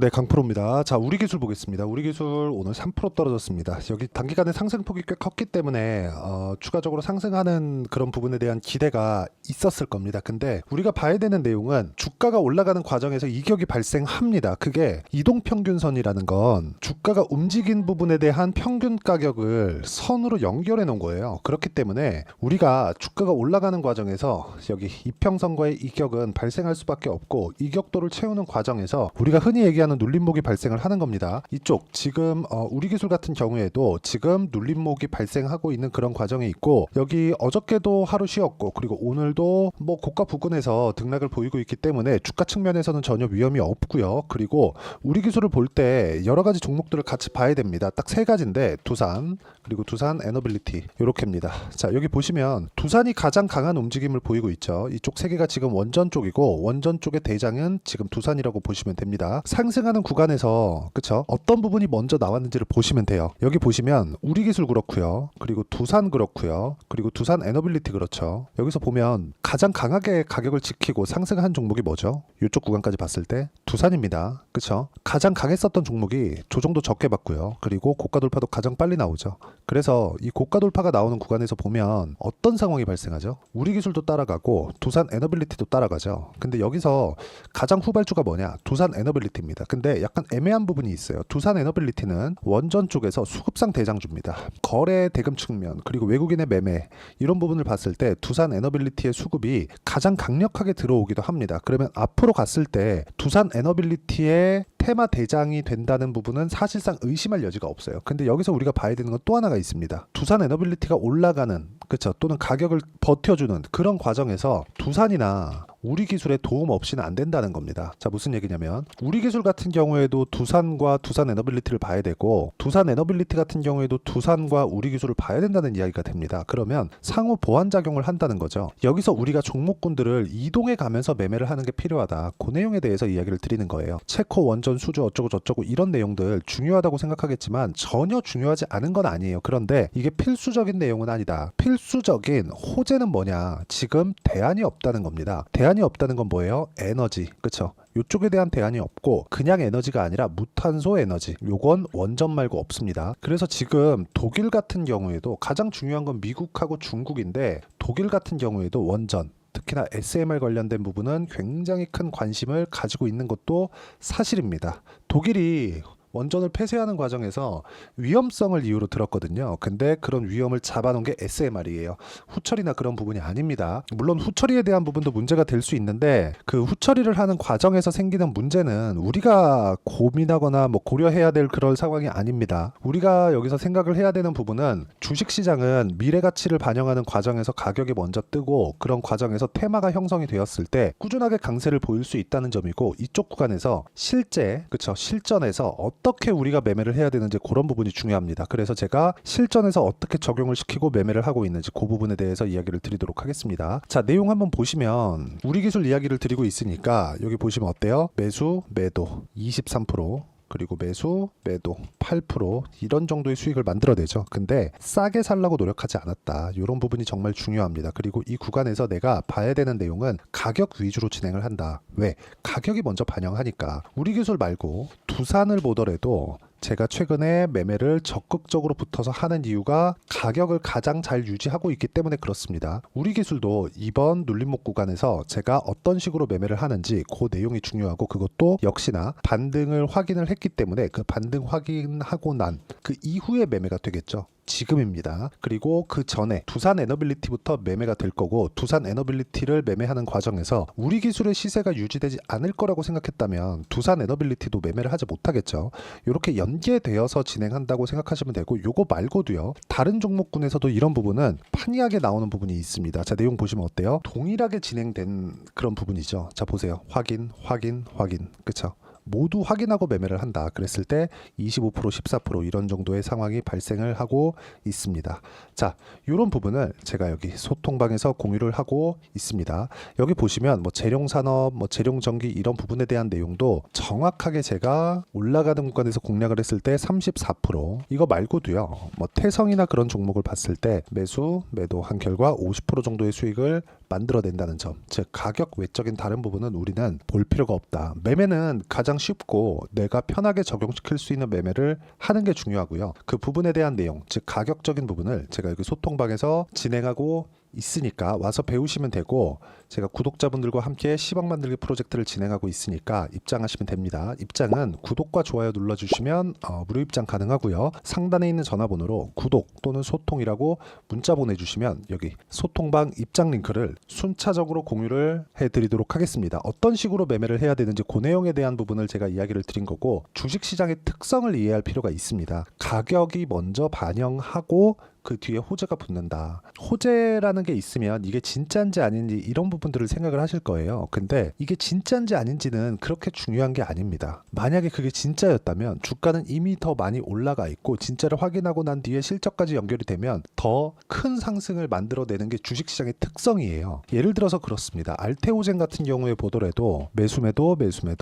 네, 강프로입니다. 자, 우리 기술 보겠습니다. 우리 기술 오늘 3% 떨어졌습니다. 여기 단기간에 상승폭이 꽤 컸기 때문에 추가적으로 상승하는 그런 부분에 대한 기대가 있었을 겁니다. 근데 우리가 봐야 되는 내용은 주가가 올라가는 과정에서 이격이 발생합니다. 그게 이동평균선이라는 건 주가가 움직인 부분에 대한 평균 가격을 선으로 연결해 놓은 거예요. 그렇기 때문에 우리가 주가가 올라가는 과정에서 여기 이평선과의 이격은 발생할 수밖에 없고, 이격도를 채우는 과정에서 우리가 흔히 얘기하는 눌림목이 발생을 하는 겁니다. 이쪽 지금 우리 기술 같은 경우에도 지금 눌림목이 발생하고 있는 그런 과정이 있고, 여기 어저께도 하루 쉬었고, 그리고 오늘도 뭐 고가 부근에서 등락을 보이고 있기 때문에 주가 측면에서는 전혀 위험이 없고요. 그리고 우리 기술을 볼 때 여러 가지 종목들을 같이 봐야 됩니다. 딱 세 가지인데 두산, 그리고 두산 에너빌리티, 요렇게입니다. 자, 여기 보시면 두산이 가장 강한 움직임을 보이고 있죠. 이쪽 세 개가 지금 원전 쪽이고, 원전 쪽의 대장은 지금 두산이라고 보시면 됩니다. 상승하는 구간에서 그쵸, 어떤 부분이 먼저 나왔는지를 보시면 돼요. 여기 보시면 우리 기술 그렇고요, 그리고 두산 그렇고요, 그리고 두산 에너빌리티 그렇죠. 여기서 보면 가장 강하게 가격을 지키고 상승한 종목이 뭐죠? 이쪽 구간까지 봤을 때 두산입니다. 그쵸? 가장 강했었던 종목이 조정도 적게 받고요, 그리고 고가 돌파도 가장 빨리 나오죠. 그래서 이 고가 돌파가 나오는 구간에서 보면 어떤 상황이 발생하죠? 우리 기술도 따라가고 두산 에너빌리티도 따라가죠. 근데 여기서 가장 후발주가 뭐냐? 두산 에너빌리티입니다. 근데 약간 애매한 부분이 있어요. 두산 에너빌리티는 원전 쪽에서 수급상 대장주입니다. 거래 대금 측면, 그리고 외국인의 매매, 이런 부분을 봤을 때 두산 에너빌리티의 수급이 가장 강력하게 들어오기도 합니다. 그러면 앞으로 갔을 때 두산 에너빌리티의 테마 대장이 된다는 부분은 사실상 의심할 여지가 없어요. 근데 여기서 우리가 봐야 되는 건 또 하나가 있습니다. 두산 에너빌리티가 올라가는, 그쵸, 또는 가격을 버텨주는 그런 과정에서 두산이나 우리 기술에 도움 없이는 안 된다는 겁니다. 자, 무슨 얘기냐면 우리 기술 같은 경우에도 두산과 두산 에너빌리티를 봐야 되고, 두산 에너빌리티 같은 경우에도 두산과 우리 기술을 봐야 된다는 이야기가 됩니다. 그러면 상호 보완 작용을 한다는 거죠. 여기서 우리가 종목군들을 이동해 가면서 매매를 하는 게 필요하다. 그 내용에 대해서 이야기를 드리는 거예요. 체코 원전 수주 어쩌고 저쩌고 이런 내용들 중요하다고 생각하겠지만 전혀 중요하지 않은 건 아니에요. 그런데 이게 필수적인 내용은 아니다. 필수적인 호재는 뭐냐? 지금 대안이 없다는 겁니다. 대안이 없다는 건 뭐예요? 에너지, 그쵸? 이쪽에 대한 대안이 없고, 그냥 에너지가 아니라 무탄소 에너지, 요건 원전 말고 없습니다. 그래서 지금 독일 같은 경우에도 가장 중요한 건 미국하고 중국인데, 독일 같은 경우에도 원전, 특히나 SMR 관련된 부분은 굉장히 큰 관심을 가지고 있는 것도 사실입니다. 독일이 원전을 폐쇄하는 과정에서 위험성을 이유로 들었거든요. 근데 그런 위험을 잡아놓은 게 SMR이에요. 후처리나 그런 부분이 아닙니다. 물론 후처리에 대한 부분도 문제가 될 수 있는데, 그 후처리를 하는 과정에서 생기는 문제는 우리가 고민하거나 뭐 고려해야 될 그런 상황이 아닙니다. 우리가 여기서 생각을 해야 되는 부분은 주식시장은 미래 가치를 반영하는 과정에서 가격이 먼저 뜨고, 그런 과정에서 테마가 형성이 되었을 때 꾸준하게 강세를 보일 수 있다는 점이고, 이쪽 구간에서 실제, 그쵸, 실전에서 어떻게 우리가 매매를 해야 되는지 그런 부분이 중요합니다. 그래서 제가 실전에서 어떻게 적용을 시키고 매매를 하고 있는지 그 부분에 대해서 이야기를 드리도록 하겠습니다. 자, 내용 한번 보시면 우리 기술 이야기를 드리고 있으니까 여기 보시면 어때요? 매수, 매도 23%, 그리고 매수, 매도 8%, 이런 정도의 수익을 만들어내죠. 근데 싸게 살라고 노력하지 않았다. 이런 부분이 정말 중요합니다. 그리고 이 구간에서 내가 봐야 되는 내용은 가격 위주로 진행을 한다. 왜? 가격이 먼저 반영하니까. 우리 기술 말고 두산을 보더라도 제가 최근에 매매를 적극적으로 붙어서 하는 이유가 가격을 가장 잘 유지하고 있기 때문에 그렇습니다. 우리 기술도 이번 눌림목 구간에서 제가 어떤 식으로 매매를 하는지 그 내용이 중요하고, 그것도 역시나 반등을 확인을 했기 때문에 그 반등 확인하고 난 그 이후에 매매가 되겠죠. 지금입니다. 그리고 그 전에 두산 에너빌리티부터 매매가 될 거고, 두산 에너빌리티를 매매하는 과정에서 우리 기술의 시세가 유지되지 않을 거라고 생각했다면 두산 에너빌리티도 매매를 하지 못하겠죠. 이렇게 연계되어서 진행한다고 생각하시면 되고, 요거 말고도요, 다른 종목군에서도 이런 부분은 판이하게 나오는 부분이 있습니다. 자, 내용 보시면 어때요? 동일하게 진행된 그런 부분이죠. 자, 보세요. 확인, 확인, 확인, 그쵸? 모두 확인하고 매매를 한다. 그랬을 때 25%, 14% 이런 정도의 상황이 발생을 하고 있습니다. 자, 이런 부분을 제가 여기 소통방에서 공유를 하고 있습니다. 여기 보시면 뭐 재룡산업, 뭐 재룡전기 이런 부분에 대한 내용도 정확하게 제가 올라가는 구간에서 공략을 했을 때 34%, 이거 말고도요, 뭐 태성이나 그런 종목을 봤을 때 매수, 매도 한 결과 50% 정도의 수익을 만들어낸다는 점, 즉 가격 외적인 다른 부분은 우리는 볼 필요가 없다. 매매는 가장 쉽고 내가 편하게 적용시킬 수 있는 매매를 하는 게 중요하고요. 그 부분에 대한 내용, 즉 가격적인 부분을 제가 여기 소통방에서 진행하고 있으니까 와서 배우시면 되고, 제가 구독자분들과 함께 10억 만들기 프로젝트를 진행하고 있으니까 입장하시면 됩니다. 입장은 구독과 좋아요 눌러주시면 무료 입장 가능하고요. 상단에 있는 전화번호로 구독 또는 소통이라고 문자 보내주시면 여기 소통방 입장 링크를 순차적으로 공유를 해드리도록 하겠습니다. 어떤 식으로 매매를 해야 되는지 그 내용에 대한 부분을 제가 이야기를 드린 거고, 주식시장의 특성을 이해할 필요가 있습니다. 가격이 먼저 반영하고 그 뒤에 호재가 붙는다. 호재라는 게 있으면 이게 진짜인지 아닌지 이런 부분들을 생각을 하실 거예요. 근데 이게 진짜인지 아닌지는 그렇게 중요한 게 아닙니다. 만약에 그게 진짜였다면 주가는 이미 더 많이 올라가 있고 진짜를 확인하고 난 뒤에 실적까지 연결이 되면 더 큰 상승을 만들어내는 게 주식시장의 특성이에요. 예를 들어서 그렇습니다. 알테오젠 같은 경우에 보더라도 매수매도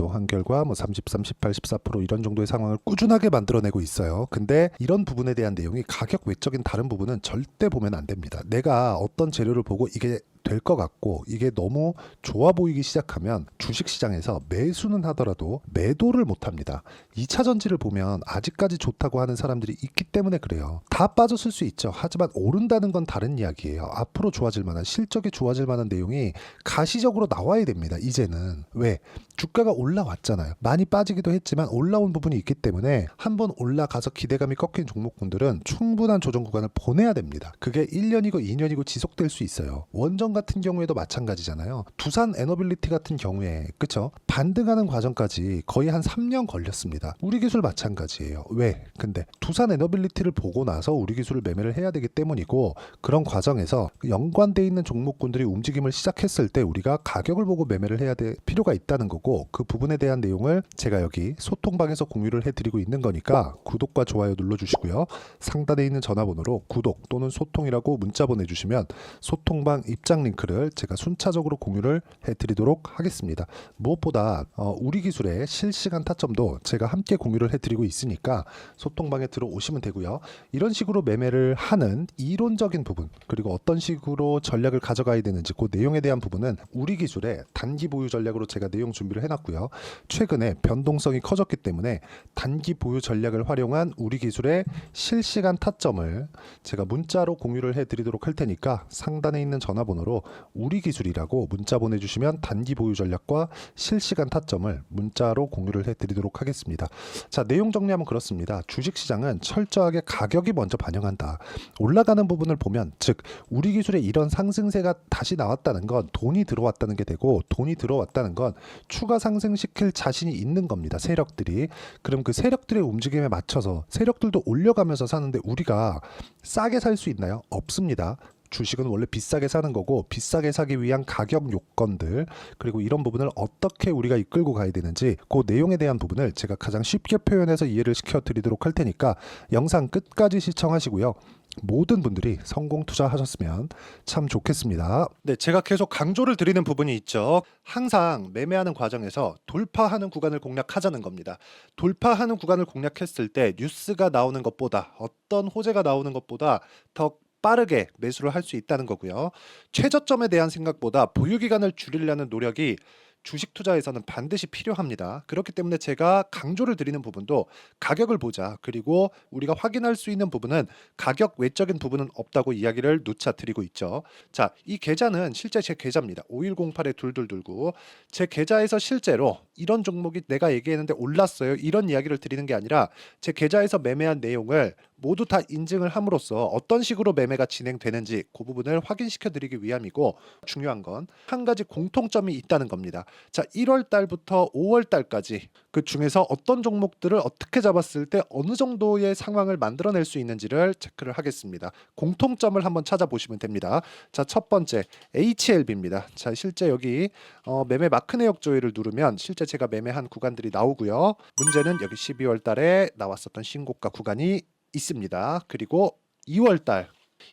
한 결과 33, 18, 14% 이런 정도의 상황을 꾸준하게 만들어내고 있어요. 근데 이런 부분에 대한 내용이 가격 외적인 다른 부분은 절대 보면 안 됩니다. 내가 어떤 재료를 보고 이게 될 것 같고 이게 너무 좋아 보이기 시작하면 주식시장에서 매수는 하더라도 매도를 못합니다. 2차 전지를 보면 아직까지 좋다고 하는 사람들이 있기 때문에 그래요. 다 빠졌을 수 있죠. 하지만 오른다는 건 다른 이야기예요. 앞으로 좋아질 만한, 실적이 좋아질 만한 내용이 가시적으로 나와야 됩니다. 이제는. 왜? 주가가 올라왔잖아요. 많이 빠지기도 했지만 올라온 부분이 있기 때문에 한번 올라가서 기대감이 꺾인 종목군들은 충분한 조정 구간을 보내야 됩니다. 그게 1년이고 2년이고 지속될 수 있어요. 원전 같은 경우에도 마찬가지잖아요. 두산 에너빌리티 같은 경우에 그쵸? 반등하는 과정까지 거의 한 3년 걸렸습니다. 우리기술 마찬가지예요. 왜? 근데 두산 에너빌리티를 보고 나서 우리기술을 매매를 해야 되기 때문이고, 그런 과정에서 연관돼 있는 종목군들이 움직임을 시작했을 때 우리가 가격을 보고 매매를 해야 될 필요가 있다는 거고, 그 부분에 대한 내용을 제가 여기 소통방에서 공유를 해드리고 있는 거니까 구독과 좋아요 눌러주시고요. 상단에 있는 전화번호로 구독 또는 소통이라고 문자 보내주시면 소통방 입장 링크를 제가 순차적으로 공유를 해드리도록 하겠습니다. 무엇보다 우리기술의 실시간 타점도 제가 함께 공유를 해드리고 있으니까 소통방에 들어오시면 되고요. 이런 식으로 매매를 하는 이론적인 부분, 그리고 어떤 식으로 전략을 가져가야 되는지 그 내용에 대한 부분은 우리기술의 단기 보유 전략으로 제가 내용 준비를 해놨고요. 최근에 변동성이 커졌기 때문에 단기 보유 전략을 활용한 우리기술의 실시간 타점을 제가 문자로 공유를 해드리도록 할 테니까 상단에 있는 전화번호로 우리기술이라고 문자 보내주시면 단기 보유 전략과 실시간 타점을 문자로 공유를 해드리도록 하겠습니다. 자, 내용 정리하면 그렇습니다. 주식시장은 철저하게 가격이 먼저 반영한다. 올라가는 부분을 보면, 즉 우리기술의 이런 상승세가 다시 나왔다는 건 돈이 들어왔다는 게 되고, 돈이 들어왔다는 건 추가 상승시킬 자신이 있는 겁니다. 세력들이. 그럼 그 세력들의 움직임에 맞춰서 세력들도 올려가면서 사는데 우리가 싸게 살 수 있나요? 없습니다. 주식은 원래 비싸게 사는 거고, 비싸게 사기 위한 가격 요건들, 그리고 이런 부분을 어떻게 우리가 이끌고 가야 되는지 그 내용에 대한 부분을 제가 가장 쉽게 표현해서 이해를 시켜드리도록 할 테니까 영상 끝까지 시청하시고요. 모든 분들이 성공 투자하셨으면 참 좋겠습니다. 네, 제가 계속 강조를 드리는 부분이 있죠. 항상 매매하는 과정에서 돌파하는 구간을 공략하자는 겁니다. 돌파하는 구간을 공략했을 때 뉴스가 나오는 것보다, 어떤 호재가 나오는 것보다 더 빠르게 매수를 할 수 있다는 거고요. 최저점에 대한 생각보다 보유기간을 줄이려는 노력이 주식 투자에서는 반드시 필요합니다. 그렇기 때문에 제가 강조를 드리는 부분도 가격을 보자, 그리고 우리가 확인할 수 있는 부분은 가격 외적인 부분은 없다고 이야기를 누차 드리고 있죠. 자, 이 계좌는 실제 제 계좌입니다. 5108-2229. 제 계좌에서 실제로 이런 종목이 내가 얘기했는데 올랐어요, 이런 이야기를 드리는 게 아니라 제 계좌에서 매매한 내용을 모두 다 인증을 함으로써 어떤 식으로 매매가 진행되는지 그 부분을 확인시켜 드리기 위함이고, 중요한 건 한 가지 공통점이 있다는 겁니다. 자, 1월 달부터 5월 달까지 그 중에서 어떤 종목들을 어떻게 잡았을 때 어느 정도의 상황을 만들어낼 수 있는지를 체크를 하겠습니다. 공통점을 한번 찾아보시면 됩니다. 자, 첫 번째 HLB입니다. 자, 실제 여기 매매 마크 내역 조회를 누르면 실제 제가 매매한 구간들이 나오고요. 문제는 여기 12월 달에 나왔었던 신고가 구간이 있습니다. 그리고 2월 달,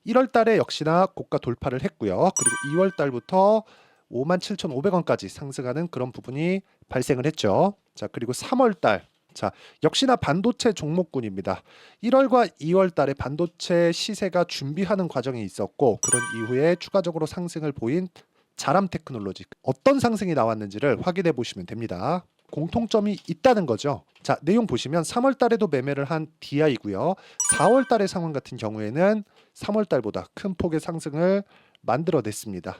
1월 달에 역시나 고가 돌파를 했고요. 그리고 2월 달부터 57,500원까지 상승하는 그런 부분이 발생을 했죠. 자, 그리고 3월 달, 자, 역시나 반도체 종목군입니다. 1월과 2월 달에 반도체 시세가 준비하는 과정이 있었고, 그런 이후에 추가적으로 상승을 보인 자람 테크놀로지 어떤 상승이 나왔는지를 확인해 보시면 됩니다. 공통점이 있다는 거죠. 자, 내용 보시면 3월 달에도 매매를 한 DI고요. 4월 달의 상황 같은 경우에는 3월 달보다 큰 폭의 상승을 만들어냈습니다.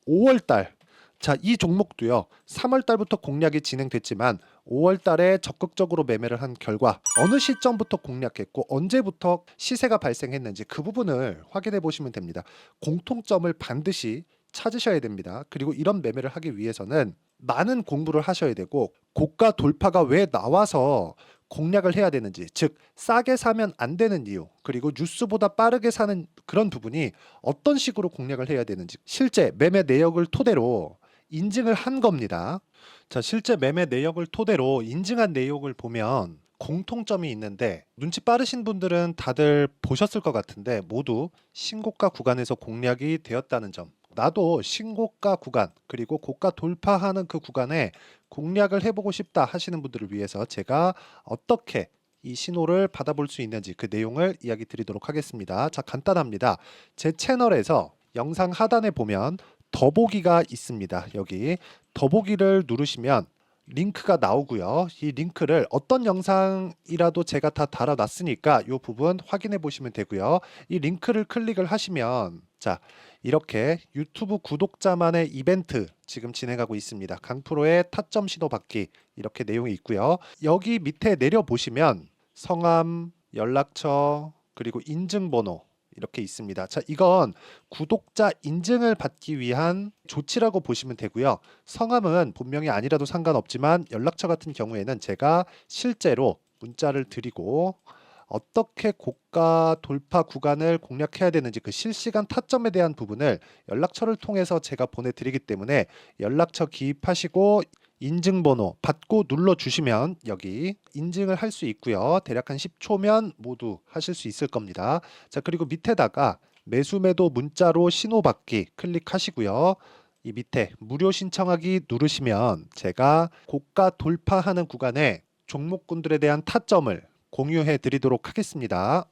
5월 달, 자, 이 종목도요. 3월 달부터 공략이 진행됐지만 5월 달에 적극적으로 매매를 한 결과 어느 시점부터 공략했고 언제부터 시세가 발생했는지 그 부분을 확인해 보시면 됩니다. 공통점을 반드시 찾으셔야 됩니다. 그리고 이런 매매를 하기 위해서는 많은 공부를 하셔야 되고 고가 돌파가 왜 나와서 공략을 해야 되는지, 즉 싸게 사면 안 되는 이유, 그리고 뉴스보다 빠르게 사는 그런 부분이 어떤 식으로 공략을 해야 되는지 실제 매매 내역을 토대로 인증을 한 겁니다. 자, 실제 매매 내역을 토대로 인증한 내용을 보면 공통점이 있는데 눈치 빠르신 분들은 다들 보셨을 것 같은데 모두 신고가 구간에서 공략이 되었다는 점. 나도 신고가 구간 그리고 고가 돌파하는 그 구간에 공략을 해보고 싶다 하시는 분들을 위해서 제가 어떻게 이 신호를 받아볼 수 있는지 그 내용을 이야기 드리도록 하겠습니다. 자, 간단합니다. 제 채널에서 영상 하단에 보면 더보기가 있습니다. 여기 더보기를 누르시면 링크가 나오고요. 이 링크를 어떤 영상이라도 제가 다 달아놨으니까 이 부분 확인해 보시면 되고요. 이 링크를 클릭을 하시면 자, 이렇게 유튜브 구독자만의 이벤트 지금 진행하고 있습니다. 강프로의 타점 신호 받기 이렇게 내용이 있고요. 여기 밑에 내려 보시면 성함, 연락처, 그리고 인증번호 이렇게 있습니다. 자, 이건 구독자 인증을 받기 위한 조치라고 보시면 되고요. 성함은 본명이 아니라도 상관없지만 연락처 같은 경우에는 제가 실제로 문자를 드리고 어떻게 고가 돌파 구간을 공략해야 되는지 그 실시간 타점에 대한 부분을 연락처를 통해서 제가 보내드리기 때문에 연락처 기입하시고 인증번호 받고 눌러주시면 여기 인증을 할 수 있고요. 대략 한 10초면 모두 하실 수 있을 겁니다. 자, 그리고 밑에다가 매수 매도 문자로 신호받기 클릭하시고요. 이 밑에 무료 신청하기 누르시면 제가 고가 돌파하는 구간에 종목군들에 대한 타점을 공유해 드리도록 하겠습니다.